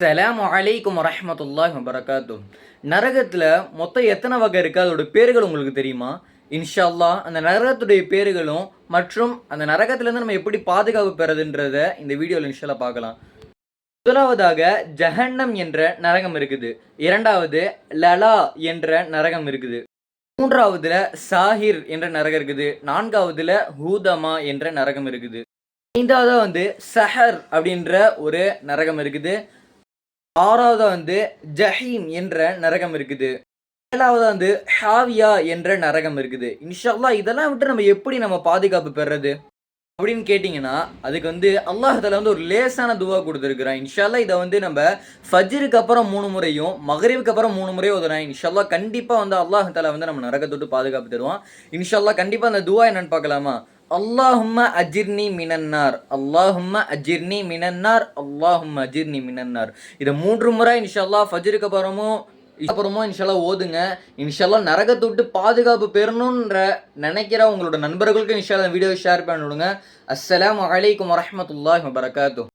அஸ்ஸலாமு அலைக்கும் வரஹ்மத்துல்லாஹி வபரகாத்துஹ். நரகத்தில் மொத்தம் எத்தனை வகை இருக்குது, அதோட பேர்கள் உங்களுக்கு தெரியுமா? இன்ஷா அல்லாஹ் அந்த நரகத்துடைய பேர்களும் மற்றும் அந்த நரகத்திலேருந்து நம்ம எப்படி பாதுகாப்பு பெறதுன்றத இந்த வீடியோவில் இன்ஷால்லா பார்க்கலாம். முதலாவதாக ஜஹன்னம் என்ற நரகம் இருக்குது. இரண்டாவது லலா என்ற நரகம் இருக்குது. மூன்றாவதுல சாஹிர் என்ற நரகம் இருக்குது. நான்காவதுல ஹூதமா என்ற நரகம் இருக்குது. ஐந்தாவது சஹர் அப்படின்ற ஒரு நரகம் இருக்குது. ஆறாவது ஜஹீம் என்ற நரகம் இருக்குது. ஏழாவது ஹாவியா என்ற நரகம் இருக்குது. இன்ஷா அல்லாஹ் இதெல்லாம் விட்டு நம்ம எப்படி பாதுகாப்பு பெறது அப்படின்னு கேட்டிங்கன்னா, அதுக்கு அல்லாஹ் தஆலா ஒரு லேசான துவா கொடுத்துருக்குறான். இன்ஷா அல்லாஹ் இதை நம்ம ஃபஜ்ருக்கு அப்புறம் 3 முறையும் மக்ரிபுக்கு அப்புறம் 3 முறையும் ஓதுறேன். இன்ஷா அல்லாஹ் கண்டிப்பாக அல்லாஹ் தஆலா நம்ம நரகத்தொட்டு பாதுகாப்பு தருவான். இன்ஷா அல்லாஹ் கண்டிப்பாக அந்த துவா என்னன்னு பார்க்கலாமா? அல்லாஹும்ம அஜிர்னி மினன்னார், அல்லாஹும்ம அஜிர்னி மினன்னார், அல்லாஹும்ம அஜிர்னி மினன்னார். இதை 3 முறை இன்ஷா அல்லாஹ் ஃபஜ்ருக்கு அப்புறமும் இன்ஷா அல்லாஹ் ஓதுங்க. இன்ஷா அல்லாஹ் நரகத்தை விட்டு பாதுகாப்பு பெறணுன்ற நினைக்கிற உங்களோட நண்பர்களுக்கு இன்ஷா அல்லாஹ் வீடியோ ஷேர் பண்ணி விடுங்க. அஸ்ஸலாமு அலைக்கும் வரஹ்மத்துல்லாஹி வபரகாத்துஹ்.